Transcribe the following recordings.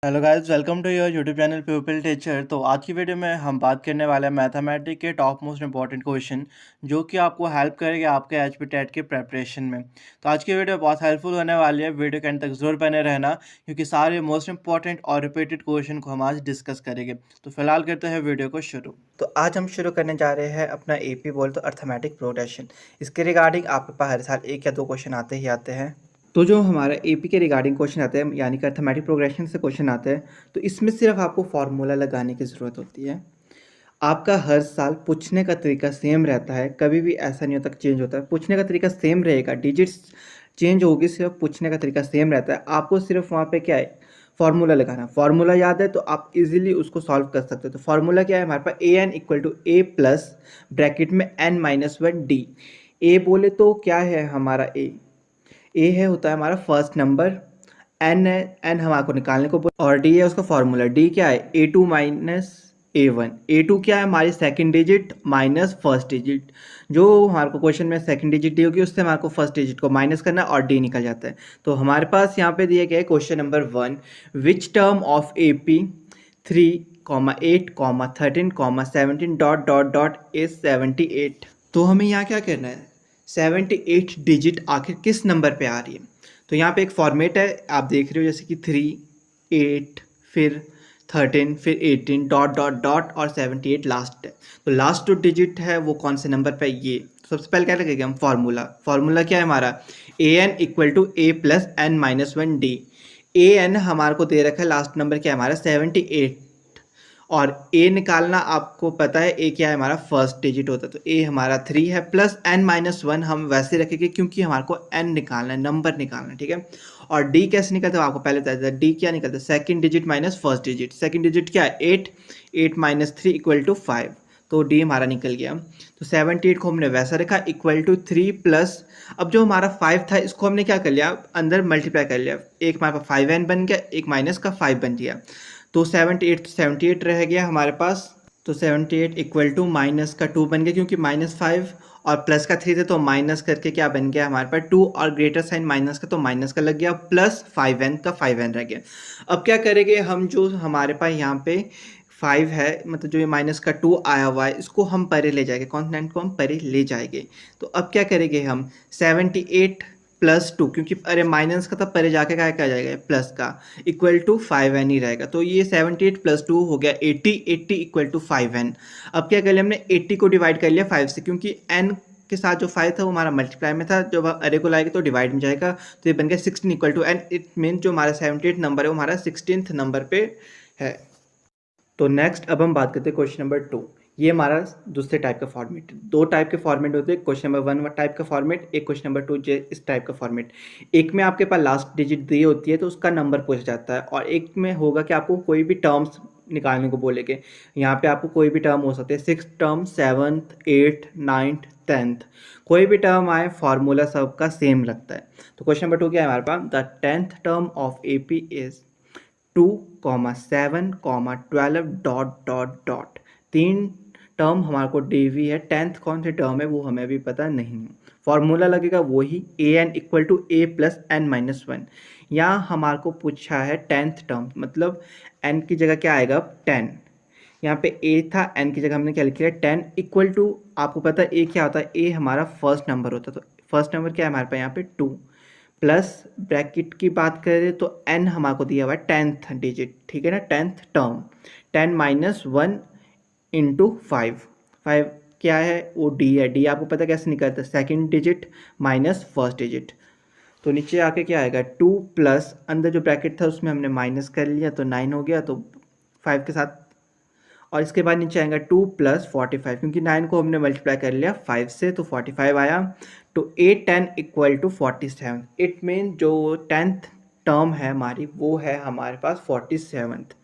Hello guys, welcome to your YouTube channel people teacher. तो आज की वीडियो में हम बात करने वाले हैं मैथमेटिक्स के टॉप मोस्ट इंपॉर्टेंट क्वेश्चन जो कि आपको हेल्प करेंगे आपके एचपी टेट के प्रेपरेशन में। तो आज की वीडियो बहुत हेल्पफुल होने वाली है, वीडियो के अंत तक जरूर बने रहना क्योंकि सारे मोस्ट इंपॉर्टेंट और रिपीटेड क्वेश्चन को हम आज डिस्कस करेंगे। तो फिलहाल करते हैं वीडियो को शुरू। तो आज हम शुरू करने जा रहे हैं अपना एपी बोल तो अर्थमेटिक प्रोग्रेशन। इसके रिगार्डिंग आपके पास हर साल एक या दो क्वेश्चन आते ही आते हैं। तो जो हमारा एपी के रिगार्डिंग क्वेश्चन आते हैं यानी कि अर्थमेटिक प्रोग्रेशन से क्वेश्चन आते हैं, तो इसमें सिर्फ आपको फार्मूला लगाने की ज़रूरत होती है। आपका हर साल पूछने का तरीका सेम रहता है, कभी भी ऐसा नहीं होता चेंज होता है। पूछने का तरीका सेम रहेगा, डिजिट्स चेंज होगी, सिर्फ पूछने का तरीका सेम रहता है। आपको सिर्फ वहाँ पे क्या है, फार्मूला लगाना। फार्मूला याद है तो आप इजीली उसको सॉल्व कर सकते हो। तो फार्मूला क्या है हमारे पास, a n equal to a plus bracket में n minus one d. A बोले तो क्या है हमारा ए है होता है हमारा फर्स्ट नंबर, एन है, एन हमारे को निकालने को और डी है उसका फॉर्मूला। डी क्या है, a two minus a one. A two क्या है हमारी second digit minus first digit. जो हमारे को क्वेश्चन में सेकंड डिजिट दी होगी उससे हमारे को फर्स्ट डिजिट को माइनस करना और डी निकल जाता है। तो हमारे पास यहाँ पे दिया गया है question number 1, which term of a P 3,8,13,17 dot dot dot is 78। तो हमें यहाँ क्या करना है, 78 डिजिट आखिर किस नंबर पे आ रही है। तो यहाँ पे एक फॉर्मेट है, आप देख रहे हो, जैसे कि 3, 8, फिर 13, फिर 18 डॉट डॉट डॉट और 78 लास्ट है। तो लास्ट जो डिजिट है वो कौन से नंबर पे है, ये। तो सबसे पहले क्या लगेगा, हम फार्मूला क्या है हमारा, a n equal to a plus n minus one d. A n हमारे को दे रखा है, लास्ट नंबर क्या है हमारा 78, और ए निकालना आपको पता है, ए क्या है हमारा फर्स्ट डिजिट होता है। तो ए हमारा 3 है प्लस एन माइनस वन हम वैसे रखेंगे क्योंकि हमारे को एन निकालना है, नंबर निकालना है, ठीक है। और डी कैसे निकलता है आपको पहले बताया था, डी क्या निकलता है, second digit minus first digit. Second digit क्या है 8, 8 माइनस 3 इक्वल टू 5। तो डी हमारा निकल गया। तो 78 को हमने वैसा रखा इक्वल टू 3 प्लस, अब जो हमारा 5 था इसको हमने क्या कर लिया, अंदर मल्टीप्लाई कर लिया। एक हमारे पास 5n बन गया, एक माइनस का 5 बन गया। तो 78 रह गया हमारे पास। तो 78 इक्वल टू माइनस का 2 बन गया क्योंकि माइनस 5 और प्लस का 3 थे, तो माइनस करके क्या बन गया हमारे पास 2, और ग्रेटर साइन माइनस का तो माइनस का लग गया, प्लस 5n का 5n रह गया। अब क्या करेंगे हम, जो हमारे पास यहाँ पे 5 है, मतलब जो ये माइनस का 2 आया हुआ है, इसको हम परे ले जाएंगे, कॉन्स्टेंट को हम परे ले जाएंगे। तो अब क्या करेंगे हम, 78 प्लस 2, क्योंकि अरे माइनस का तब परे जाके क्या जाएगा प्लस का, इक्वल टू 5n ही रहेगा। तो ये 78 प्लस 2 हो गया 80, 80 इक्वल टू 5n। अब क्या कर लिया हमने, 80 को डिवाइड कर लिया 5 से, क्योंकि n के साथ जो 5 था वो हमारा मल्टीप्लाई में था, जब अरे को लाएगा तो डिवाइड में जाएगा। तो ये बन गया 16 equal to n। It mean जो हमारा 78 नंबर है वो हमारा 16th नंबर पे है। तो नेक्स्ट अब हम बात करते हैं क्वेश्चन नंबर 2। ये हमारा दूसरे टाइप का फॉर्मेट। दो टाइप के फॉर्मेट होते हैं, क्वेश्चन नंबर 1 टाइप का फॉर्मेट, एक क्वेश्चन नंबर 2 इस टाइप का फॉर्मेट। एक में आपके पास लास्ट डिजिट दी होती है तो उसका नंबर पूछा जाता है, और एक में होगा कि आपको कोई भी टर्म्स निकालने को बोलेंगे। यहाँ पे आपको कोई भी टर्म हो सकते हैं, 6 term, 7th, 8th, 9th, 10th, कोई भी टर्म आए, फार्मूला सबका सेम लगता है। तो क्वेश्चन नंबर 2 क्या है हमारे पास, the 10th term of a p is 2,7,12 dot dot dot. तीन टर्म हमारे को दी हुई है, 10th कौन सी टर्म है वो हमें अभी पता नहीं है। फॉर्मूला लगेगा वही, a n equal to a plus n minus one. यहाँ हमारे को पूछा है 10th टर्म, मतलब एन की जगह क्या आएगा 10। यहाँ पे ए था, एन की जगह हमने क्या लिख लिया 10 इक्वल टू, आपको पता है ए क्या होता है, ए हमारा फर्स्ट नंबर होता है। तो फर्स्ट नंबर क्या है हमारे पास यहाँ पे 2, प्लस ब्रैकेट की बात करें तो n हमारे को दिया हुआ है 10th डिजिट, ठीक है ना, 10th टर्म, 10 माइनस 1 इंटू 5। 5 क्या है वो डी है, डी आपको पता कैसे निकलता है, second digit minus first digit. तो नीचे आके क्या आएगा 2 प्लस, अंदर जो ब्रैकेट था उसमें हमने माइनस कर लिया तो 9 हो गया, तो 5 के साथ, और इसके बाद नीचे आएगा 2 प्लस 45, क्योंकि 9 को हमने मल्टीप्लाई कर लिया 5 से तो 45 आया। तो 8 10 इक्वल टू 47। इट मीन जो 10th टर्म है हमारी वो है हमारे पास 47th।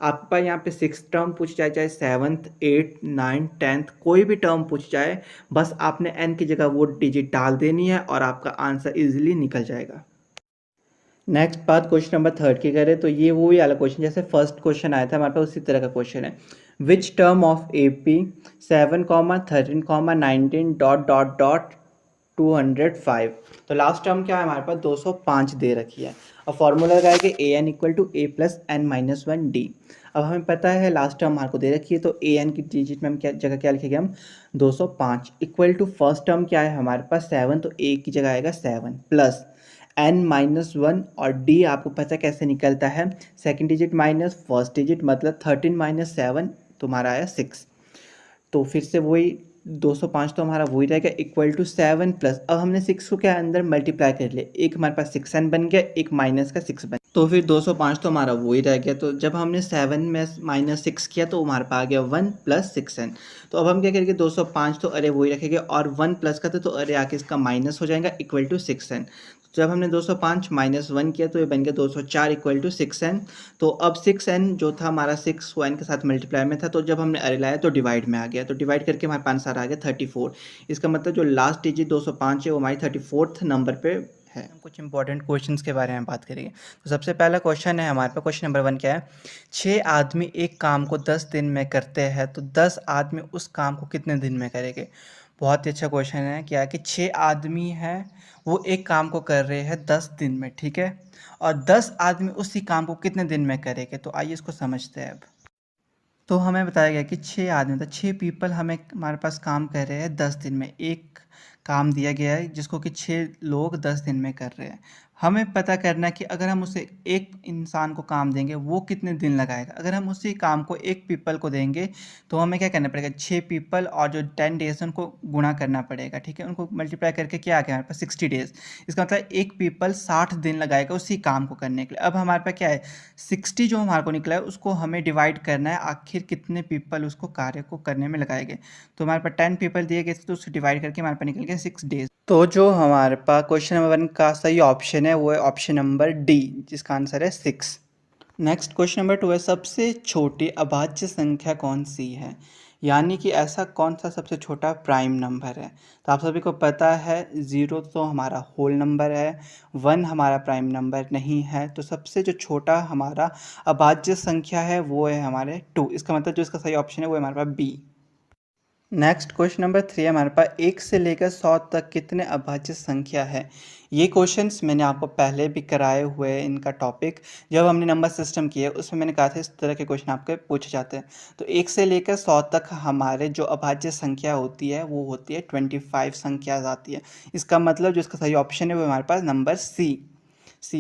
आपके पास यहाँ पे 6 टर्म पूछ जाए, चाहे 7th, 8th, 9th, 10th कोई भी टर्म पूछ जाए, बस आपने n की जगह वो डिजिट डाल देनी है और आपका आंसर इजीली निकल जाएगा। नेक्स्ट बात क्वेश्चन नंबर 3 की करें तो ये वही वाला क्वेश्चन जैसे फर्स्ट क्वेश्चन आया था हमारे पास उसी तरह का क्वेश्चन है। Which term of a P 7,13,19 dot dot dot 205। तो लास्ट टर्म क्या है हमारे पास 205 दे रखी है। अब फॉर्मूला क्या है कि a n equal to a plus n minus one d. अब हमें पता है लास्ट टर्म हमारे को दे रखी है, तो ए एन की डिजिट में हम क्या जगह क्या लिखेंगे हम 205 इक्वल टू फर्स्ट टर्म क्या है हमारे पास 7, तो ए की जगह आएगा 7 प्लस एन माइनस वन, और डी आपको पता कैसे निकलता है, second digit minus first digit, मतलब 13 माइनस 7 तुम्हारा आया 6। तो फिर से वही 205 तो हमारा वही रहेगा इक्वल टू 7 प्लस, अब हमने 6 को क्या अंदर मल्टीप्लाई कर लिया, एक हमारे पास 6n बन गया, एक माइनस का 6 बन, तो फिर 205 तो हमारा वही रह गया। तो जब हमने 7 में माइनस 6 किया तो हमारे पास आ गया 1 प्लस 6n। तो अब हम क्या करेंगे 205 तो अरे वही रखेंगे, और 1 प्लस का तो अरे आके इसका माइनस हो जाएगा इक्वल टू 6n। जब हमने 205 माइनस 1 किया तो ये बन गया 204 इक्वल टू 6n। तो अब 6n जो था हमारा 6 को n के साथ मल्टीप्लाई में था, तो जब हमने अरे लाया तो डिवाइड में आ गया, तो डिवाइड करके हमारे पास आंसर आ गया 34। इसका मतलब जो लास्ट डिजिट 205 है वो हमारी 34th नंबर पे है। कुछ इंपॉर्टेंट क्वेश्चंस के बारे में बात करेंगे। तो सबसे पहला क्वेश्चन है हमारे पास, क्वेश्चन नंबर 1 क्या है, 6 आदमी एक काम को 10 दिन में करते हैं तो 10 आदमी उस काम को कितने दिन में करेंगे। बहुत ही अच्छा क्वेश्चन है। क्या है कि 6 आदमी हैं, वो एक काम को कर रहे हैं 10 दिन में, ठीक है, और 10 आदमी उसी काम को कितने दिन में करेंगे। तो आइए इसको समझते हैं अब। तो हमें बताया गया कि 6 आदमी, मतलब 6 पीपल हमें हमारे पास काम कर रहे हैं 10 दिन में। एक काम दिया गया है जिसको कि 6 लोग 10 दिन में कर रहे हैं। हमें पता करना है कि अगर हम उसे एक इंसान को काम देंगे वो कितने दिन लगाएगा। अगर हम उसी काम को एक पीपल को देंगे तो हमें क्या करना पड़ेगा, 6 पीपल और जो 10 डेज है उनको गुणा करना पड़ेगा, ठीक है, उनको मल्टीप्लाई करके क्या आ गया हमारे पास 60 डेज। इसका मतलब एक पीपल 60 दिन लगाएगा उसी काम को करने के लिए। अब हमारे पास क्या है, 60 जो हमारे को निकला है उसको हमें डिवाइड करना है आखिर कितने पीपल उसको कार्य को करने में लगाएंगे। तो हमारे पास 10 पीपल दिए गए थे, तो उससे डिवाइड करके हमारे पास निकल गया 6 डेज। तो जो हमारे पास क्वेश्चन नंबर 1 का सही ऑप्शन है वो है ऑप्शन नंबर डी, जिसका आंसर है 6। नेक्स्ट क्वेश्चन नंबर 2 है, सबसे छोटी अभाज्य संख्या कौन सी है, यानी कि ऐसा कौन सा सबसे छोटा प्राइम नंबर है। तो आप सभी को पता है 0 तो हमारा होल नंबर है, 1 हमारा प्राइम नंबर नहीं है, तो सबसे जो छोटा हमारा अभाज्य संख्या है वो है हमारे 2। इसका मतलब जो इसका सही ऑप्शन है वो है हमारे पास बी। नेक्स्ट क्वेश्चन नंबर 3 हमारे पास 1 से लेकर 100 तक कितने अभाज्य संख्या है। ये क्वेश्चंस मैंने आपको पहले भी कराए हुए हैं, इनका टॉपिक जब हमने नंबर सिस्टम किया उसमें मैंने कहा था इस तरह के क्वेश्चन आपके पूछे जाते हैं। तो 1 से लेकर 100 तक हमारे जो अभाज्य संख्या होती है वो होती है 25 संख्या आती है। इसका मतलब जो इसका सही ऑप्शन है वो हमारे पास नंबर सी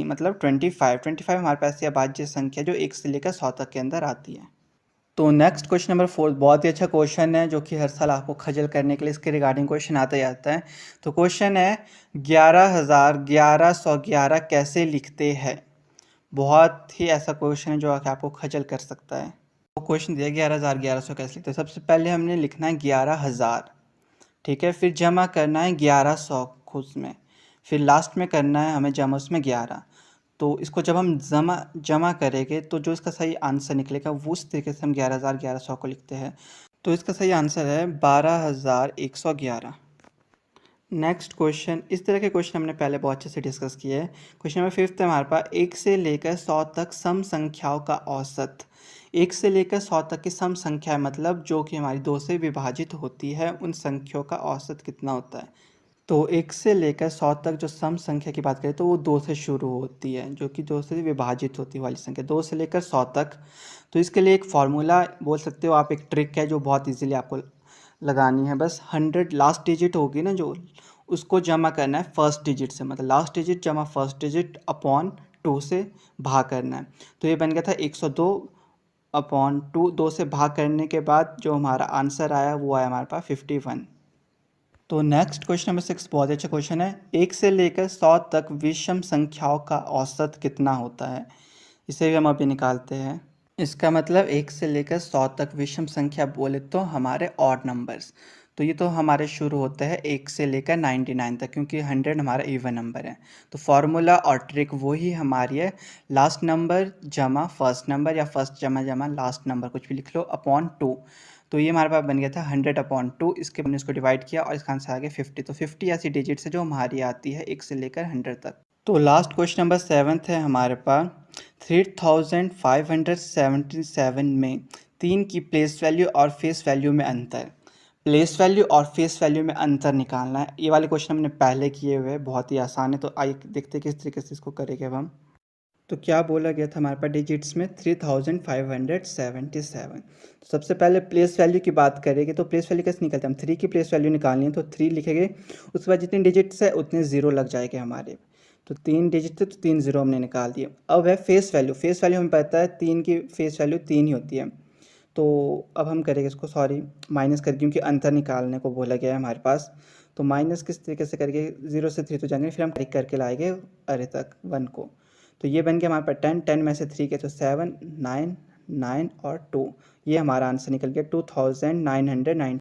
मतलब 25 हमारे पास ऐसी अभाज्य संख्या जो 1 से लेकर 100 तक के अंदर आती है। तो नेक्स्ट क्वेश्चन नंबर 4 बहुत ही अच्छा क्वेश्चन है जो कि हर साल आपको खजल करने के लिए इसके रिगार्डिंग क्वेश्चन आता जाता है। तो क्वेश्चन है 11,1111 कैसे लिखते हैं। बहुत ही ऐसा क्वेश्चन है जो आपको खजल कर सकता है। वो क्वेश्चन दिया 11,1100 कैसे लिखते हैं। सबसे पहले हमने लिखना है 11,000, ठीक है, फिर जमा करना है 1100 खुद में, फिर लास्ट में करना है हमें जमा उसमें 11। तो इसको जब हम जमा करेंगे तो जो इसका सही आंसर निकलेगा वो उस तरीके से हम 11,1100 को लिखते हैं। तो इसका सही आंसर है 12,111। नेक्स्ट क्वेश्चन, इस तरह के क्वेश्चन हमने पहले बहुत अच्छे से डिस्कस किए हैं। क्वेश्चन नंबर 5 है हमारे पास, 1 से लेकर 100 तक सम संख्याओं का औसत। 1 से लेकर 100 तक की सम संख्या मतलब जो कि हमारी 2 से विभाजित होती है उन संख्याओं का औसत कितना होता है। तो 1 से लेकर 100 तक जो सम संख्या की बात करें तो वो 2 से शुरू होती है, जो कि 2 से विभाजित होती वाली संख्या, 2 से लेकर 100 तक। तो इसके लिए एक फार्मूला बोल सकते हो आप, एक ट्रिक है जो बहुत इजीली आपको लगानी है। बस 100 लास्ट डिजिट होगी ना जो, उसको जमा करना है फर्स्ट डिजिट से, मतलब लास्ट डिजिट जमा फर्स्ट डिजिट अपॉन 2 से भाग करना है। तो ये बन गया था 102 अपॉन 2, 2 से भाग करने के बाद जो हमारा आंसर आया वो आया हमारे पास 51। तो नेक्स्ट क्वेश्चन नंबर 6 बहुत अच्छा क्वेश्चन है, 1 से लेकर 100 तक विषम संख्याओं का औसत कितना होता है। इसे भी हम अभी निकालते हैं। इसका मतलब 1 से लेकर 100 तक विषम संख्या बोले तो हमारे ऑड नंबर्स। तो ये तो हमारे शुरू होते हैं 1 से लेकर 99 तक, क्योंकि 100 हमारा इवन नंबर है। तो फार्मूला और ट्रिक वही हमारी है, लास्ट नंबर जमा फर्स्ट नंबर या फर्स्ट जमा जमा लास्ट नंबर कुछ भी लिख लो अपॉन 2। तो ये हमारे पास बन गया था 100 अपॉन 2, इसके हमने इसको डिवाइड किया और इसका आंसर आ गया 50। तो 50 ऐसी डिजिट्स है जो हमारी आती है 1 से लेकर 100 तक। तो लास्ट क्वेश्चन नंबर 7 है हमारे पास, 3577 में 3 की प्लेस वैल्यू और फेस वैल्यू में अंतर। प्लेस वैल्यू और फेस वैल्यू में अंतर निकालना है। ये वाले क्वेश्चन हमने पहले किए हुए हैं, बहुत ही आसान है। तो आइए देखते हैं किस तरीके से इसको करेंगे अब हम। तो क्या बोला गया था हमारे पास डिजिट्स में 3577। तो सबसे पहले प्लेस वैल्यू की बात करेंगे तो प्लेस वैल्यू कैसे निकलते हैं, हम 3 की प्लेस वैल्यू निकालनी है तो 3 लिखेंगे, उसके बाद जितने डिजिट्स है उतने ज़ीरो लग जाएंगे हमारे। तो 3 डिजिट थे तो 3 ज़ीरो हमने निकाल दिए। अब है फेस वैल्यू, फेस वैल्यू हमें पता है 3 की फेस वैल्यू 3 ही होती है। तो अब हम करेंगे इसको सॉरी माइनस कर, क्योंकि अंतर निकालने को बोला गया है हमारे पास। तो माइनस किस तरीके से करके 0 से 3 तो जाएंगे, फिर हम करेक्ट करके लाएंगे अरे तक 1 को। तो ये बन गया हमारे पास 10, 10 में से 3 के तो 7, 9, 9 और 2, ये हमारा आंसर निकल गया 2990।